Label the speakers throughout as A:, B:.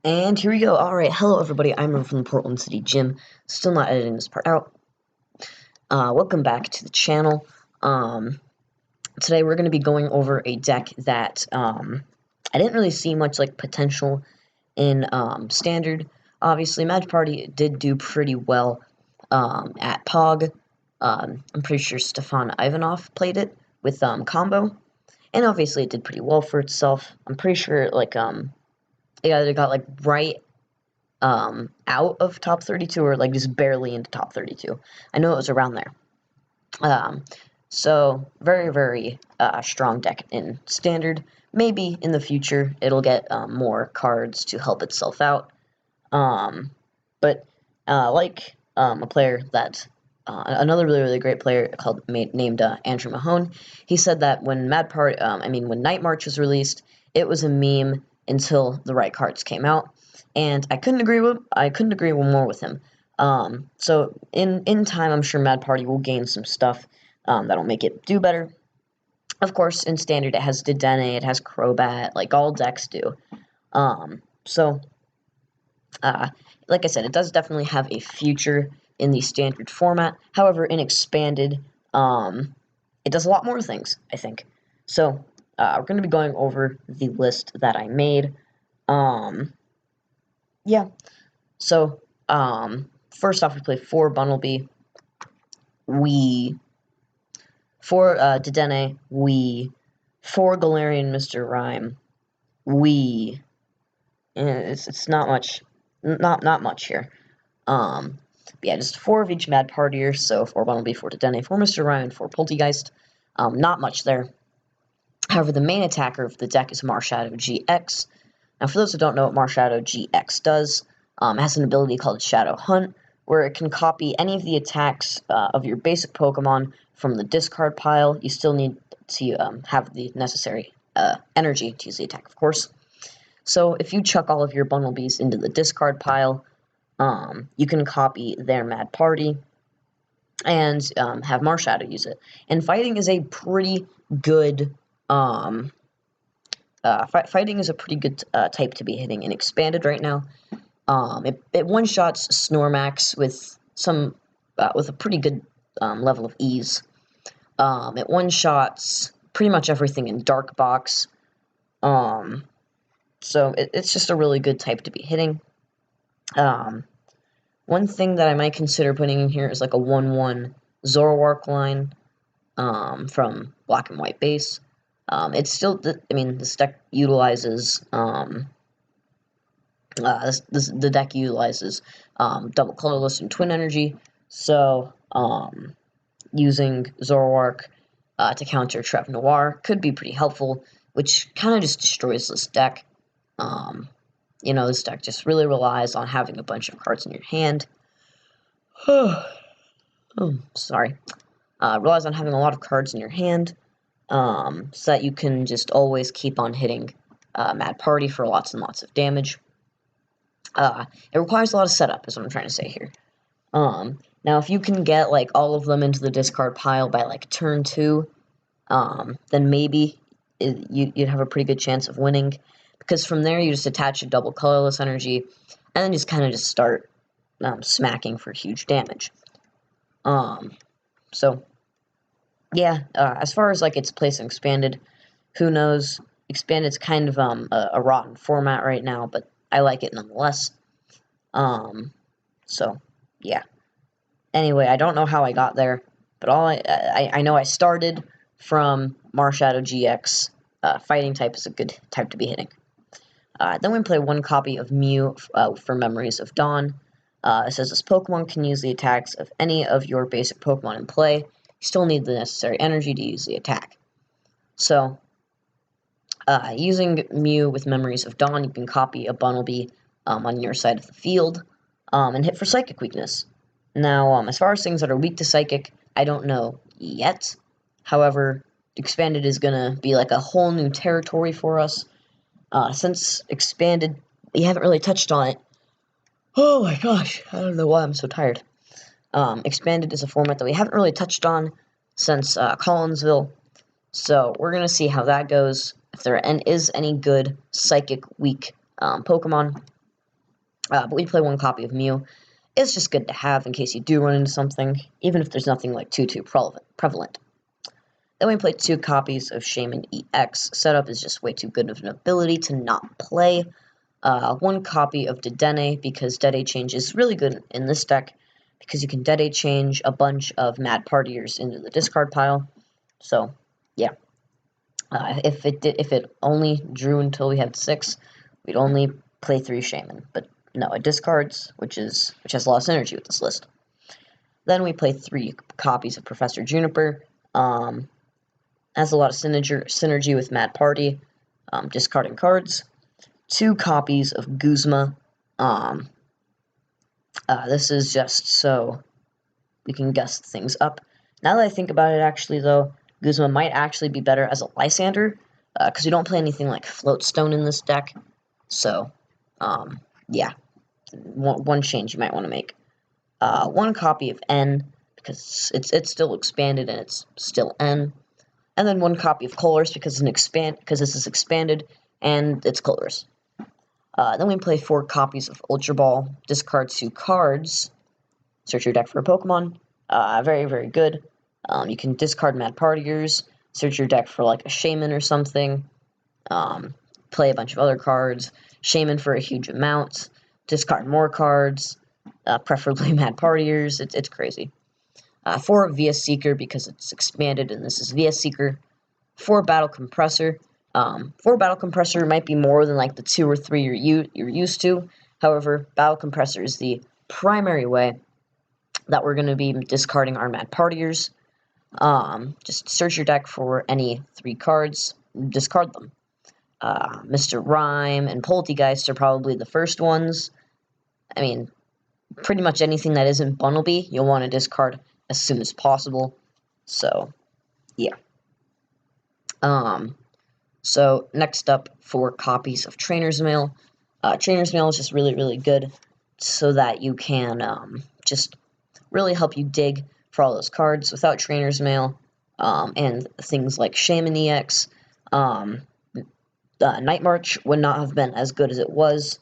A: And here we go. Alright, hello everybody, I'm River from the Portland City Gym. Still not editing this part out. Welcome back to the channel. Today we're going to be going over a deck that, I didn't really see much, potential in, Standard. Obviously, Mad Party did do pretty well, at POG. I'm pretty sure Stefan Ivanov played it with, Combo. And obviously it did pretty well for itself. I'm pretty sure, it either got, right out of top 32 or just barely into top 32. I know it was around there. So very, very strong deck in Standard. Maybe in the future it'll get more cards to help itself out. But a player that another really, really great player named Andrew Mahone, he said that when when Night March was released, it was a meme until the right cards came out. And I couldn't agree more with him. So in time, I'm sure Mad Party will gain some stuff that'll make it do better. Of course, in Standard, it has Dedenne, it has Crobat, like all decks do. Like I said, it does definitely have a future in the Standard format. However, in Expanded, it does a lot more things, I think. So, we're going to be going over the list that I made. Yeah. So, first off, we play 4 Bunnelby. For Dedenne, 4 Galarian Mr. Rhyme. It's not much, not much here. Yeah, just 4 of each Mad Partier, so 4 Bunnelby, 4 Dedenne, 4 Mr. Rhyme, and 4 Poltegeist. Not much there. However, the main attacker of the deck is Marshadow GX. Now, for those who don't know what Marshadow GX does, it has an ability called Shadow Hunt, where it can copy any of the attacks of your basic Pokemon from the discard pile. You still need to have the necessary energy to use the attack, of course. So if you chuck all of your Bunnelbys into the discard pile, you can copy their Mad Party and have Marshadow use it. And fighting is a pretty good fighting is a pretty good type to be hitting in Expanded right now. It one-shots Snorlax with with a pretty good level of ease. It one-shots pretty much everything in Dark Box. So it's just a really good type to be hitting. One thing that I might consider putting in here is like a 1/1 Zoroark line from Black and White base. It's still, this deck utilizes, the deck utilizes Double Colorless and Twin Energy, so using Zoroark to counter Trev Noir could be pretty helpful, which kind of just destroys this deck. This deck just really relies on having a bunch of cards in your hand. Oh, sorry. Relies on having a lot of cards in your hand, so that you can just always keep on hitting Mad Party for lots and lots of damage. It requires a lot of setup, is what I'm trying to say here. Now, if you can get, all of them into the discard pile by, turn 2, then maybe you'd have a pretty good chance of winning, because from there, you just attach a Double Colorless Energy, and then just kind of start smacking for huge damage. So, yeah, as far as, its place in Expanded, who knows? Expanded's kind of a rotten format right now, but I like it nonetheless. So, yeah. Anyway, I don't know how I got there, but I know I started from Marshadow GX. Fighting type is a good type to be hitting. Then we play 1 copy of Mew for Memories of Dawn. It says this Pokemon can use the attacks of any of your basic Pokemon in play. You still need the necessary energy to use the attack. So, using Mew with Memories of Dawn, you can copy a Bunnelby on your side of the field and hit for Psychic weakness. Now, as far as things that are weak to Psychic, I don't know yet. However, Expanded is going to be like a whole new territory for us. Since Expanded, we haven't really touched on it. Oh my gosh, I don't know why I'm so tired. Expanded is a format that we haven't really touched on since Collinsville. So we're going to see how that goes, if there is any good Psychic weak Pokemon. But we play 1 copy of Mew. It's just good to have in case you do run into something, even if there's nothing like too prevalent. Then we play 2 copies of Shaymin EX. Setup is just way too good of an ability to not play. 1 copy of Dedenne, because Dede Change is really good in this deck, because you can Dede Change a bunch of Mad Partiers into the discard pile. So, yeah. If it only drew until we had 6, we'd only play 3 Shaymin. But no, it discards, which has a lot of synergy with this list. Then we play 3 copies of Professor Juniper. Has a lot of synergy with Mad Party, discarding cards. 2 copies of Guzma. This is just so we can guess things up. Now that I think about it, actually, though, Guzma might actually be better as a Lysander, because we don't play anything like Floatstone in this deck. So, yeah, one change you might want to make. 1 copy of N, because it's still expanded and it's still N. And then 1 copy of Colors, because this is expanded and it's Colors. Then we play 4 copies of Ultra Ball, discard 2 cards, search your deck for a Pokemon. Very, very good. You can discard Mad Partiers, search your deck for like a Shaymin or something, play a bunch of other cards, Shaymin for a huge amount, discard more cards, preferably Mad Partiers. It's crazy. 4 VS Seeker, because it's expanded and this is VS Seeker. 4 Battle Compressor. 4 Battle Compressor might be more than like the 2 or 3 you're used to. However, Battle Compressor is the primary way that we're going to be discarding our Mad Partiers. Just search your deck for any 3 cards, discard them. Mr. Rhyme and Poltegeist are probably the first ones. I mean, pretty much anything that isn't Bunnelby, you'll want to discard as soon as possible. So, yeah. So, next up, 4 copies of Trainer's Mail. Trainer's Mail is just really, really good so that you can just really help you dig for all those cards. Without Trainer's Mail and things like Shaymin EX, Night March would not have been as good as it was.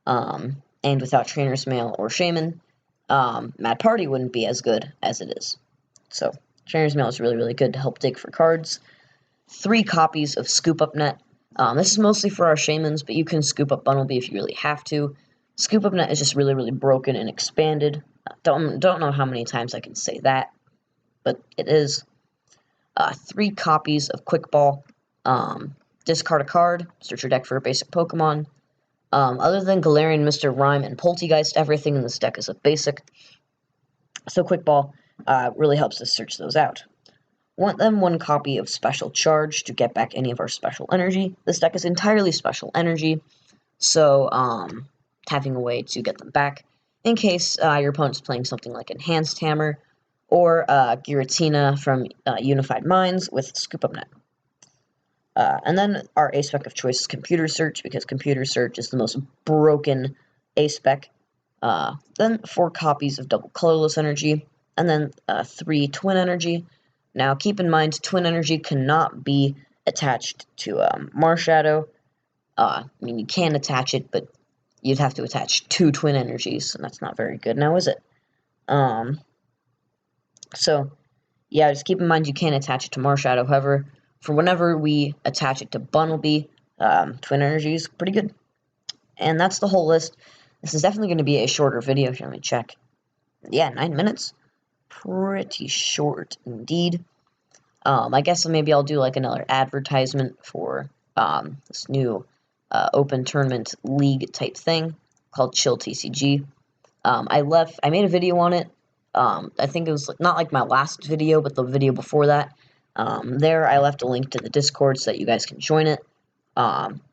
A: And without Trainer's Mail or Shaymin, Mad Party wouldn't be as good as it is. So, Trainer's Mail is really, really good to help dig for cards. 3 copies of Scoop Up Net. This is mostly for our Shaymins, but you can scoop up Bunnelby if you really have to. Scoop Up Net is just really, really broken and expanded. Don't know how many times I can say that, but it is. 3 copies of Quick Ball. Discard a card, search your deck for a basic Pokemon. Other than Galarian, Mr. Rhyme, and Poltegeist, everything in this deck is a basic. So Quick Ball really helps us search those out. 1 copy of Special Charge to get back any of our special energy. This deck is entirely special energy, so having a way to get them back in case your opponent's playing something like Enhanced Hammer or Giratina from Unified Minds with Scoop Up Net. And then our A-Spec of choice is Computer Search, because Computer Search is the most broken A-Spec. Then 4 copies of Double Colorless Energy, and then 3 Twin Energy. Now, keep in mind, Twin Energy cannot be attached to Marshadow. I mean, you can attach it, but you'd have to attach 2 Twin Energies, and that's not very good now, is it? So, yeah, just keep in mind you can attach it to Marshadow. However, for whenever we attach it to Bunnelby, Twin Energy is pretty good. And that's the whole list. This is definitely going to be a shorter video. Let me check. Yeah, 9 minutes. Pretty short indeed. I guess maybe I'll do like another advertisement for this new open tournament league type thing called Chill TCG. I made a video on it. I think it was not like my last video, but the video before that. There I left a link to the Discord so that you guys can join it.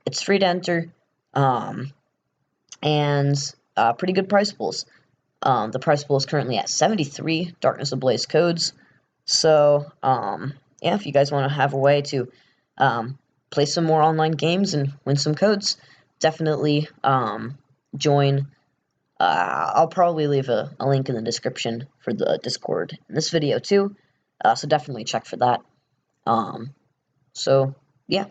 A: It's free to enter. And pretty good prize pools. The prize pool is currently at 73 Darkness Ablaze codes. So, yeah, if you guys want to have a way to play some more online games and win some codes, definitely join. I'll probably leave a link in the description for the Discord in this video too. So definitely check for that. So, yeah.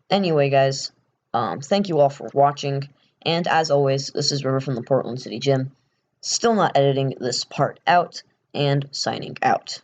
A: Anyway, guys, thank you all for watching. And as always, this is River from the Portland City Gym. Still not editing this part out, and signing out.